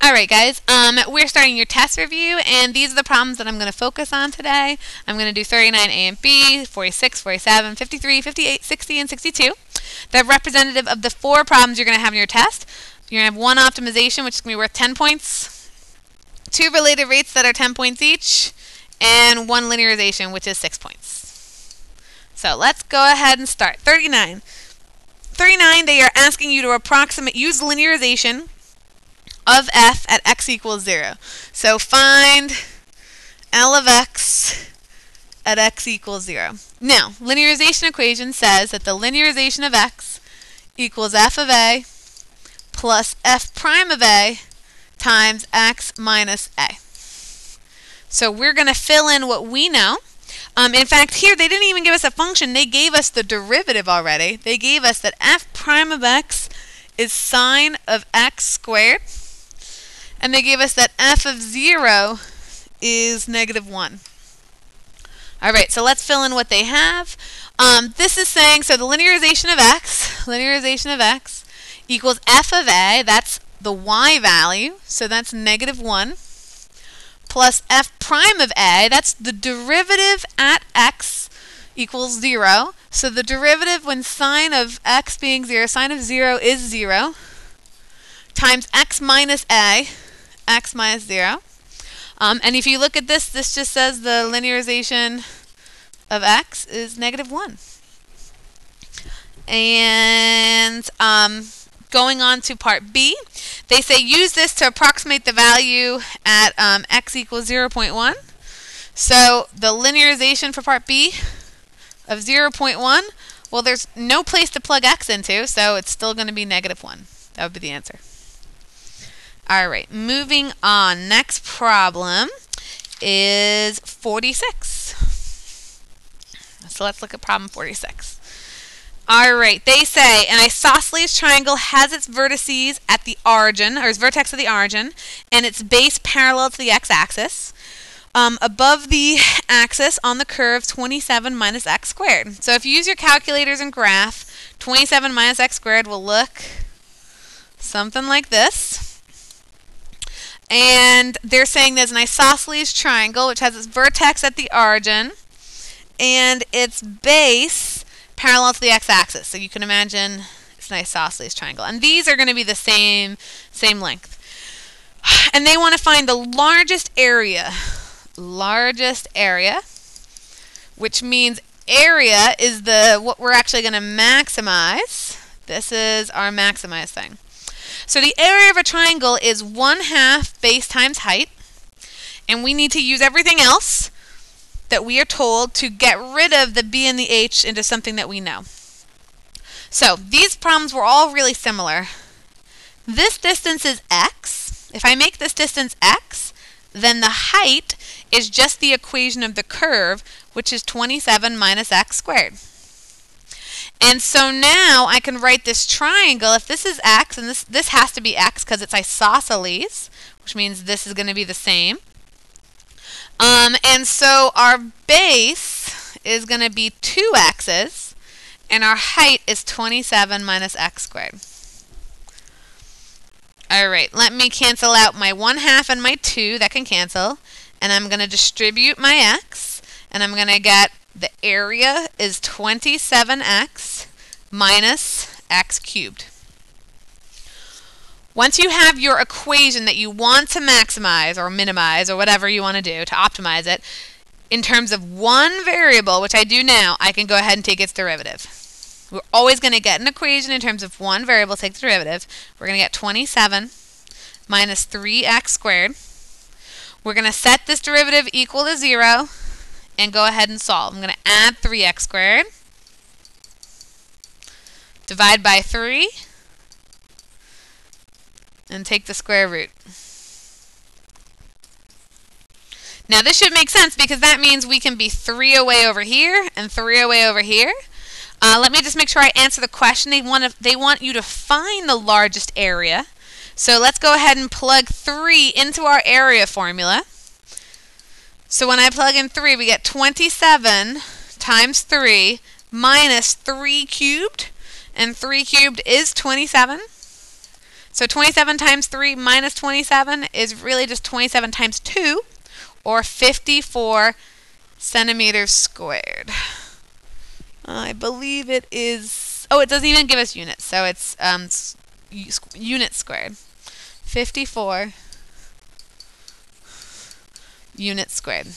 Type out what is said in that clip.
Alright guys, we're starting your test review, and these are the problems that I'm going to focus on today. I'm going to do 39A and B, 46, 47, 53, 58, 60, and 62. They're representative of the 4 problems you're going to have in your test. You're going to have 1 optimization, which is going to be worth 10 points, 2 related rates that are 10 points each, and 1 linearization, which is 6 points. So let's go ahead and start. 39, they are asking you to use linearization of f at x equals 0. So find L of x at x equals 0. Now, linearization equation says that the linearization of x equals f of a plus f prime of a times x minus a. So we're going to fill in what we know. In fact, here they didn't even give us a function. They gave us the derivative already. They gave us that f prime of x is sine of x squared. And they gave us that f of 0 is -1. Alright, so let's fill in what they have. This is saying, so the linearization of x equals f of a, that's the y value, so that's -1, plus f prime of a, that's the derivative at x equals 0. So the derivative when sine of x being 0, sine of 0 is 0, times x minus a, x minus 0. And if you look at this, this just says the linearization of x is -1. And going on to part B, they say use this to approximate the value at x equals 0.1. So the linearization for part B of 0.1, well, there's no place to plug x into, so it's still going to be -1. That would be the answer. Alright, moving on. Next problem is 46. So let's look at problem 46. Alright, they say an isosceles triangle has its vertices at the origin, or its vertex at the origin, and its base parallel to the x-axis. Above the axis on the curve 27 minus x squared. So if you use your calculators and graph, 27 minus x squared will look something like this. And they're saying there's an isosceles triangle which has its vertex at the origin and its base parallel to the x-axis. So you can imagine it's an isosceles triangle. And these are going to be the same length. And they want to find the largest area, which means area is what we're actually going to maximize. This is our maximize thing. So the area of a triangle is 1/2 base times height, and we need to use everything else that we are told to get rid of the b and the h into something that we know. So these problems were all really similar. This distance is x. If I make this distance x, then the height is just the equation of the curve, which is 27 minus x squared. And so now I can write this triangle. If this is x, and this has to be x because it's isosceles, which means this is going to be the same. And so our base is going to be 2x's, and our height is 27 minus x squared. Alright, let me cancel out my 1/2 and my 2. That can cancel. And I'm going to distribute my x, and I'm going to get the area is 27x minus x cubed. Once you have your equation that you want to maximize or minimize or whatever you want to do to optimize it, in terms of one variable, which I do now, I can go ahead and take its derivative. We're always going to get an equation in terms of one variable, take the derivative. We're going to get 27 minus 3x squared. We're going to set this derivative equal to 0 and go ahead and solve. I'm going to add 3x squared, divide by 3, and take the square root. Now this should make sense because that means we can be 3 away over here and 3 away over here. Let me just make sure I answer the question. They want you to find the largest area. So let's go ahead and plug 3 into our area formula. So when I plug in 3, we get 27 times 3 minus 3 cubed. And 3 cubed is 27. So 27 times 3 minus 27 is really just 27 times 2, or 54 centimeters squared. I believe it is, oh, it doesn't even give us units, so it's units squared. 54 units squared.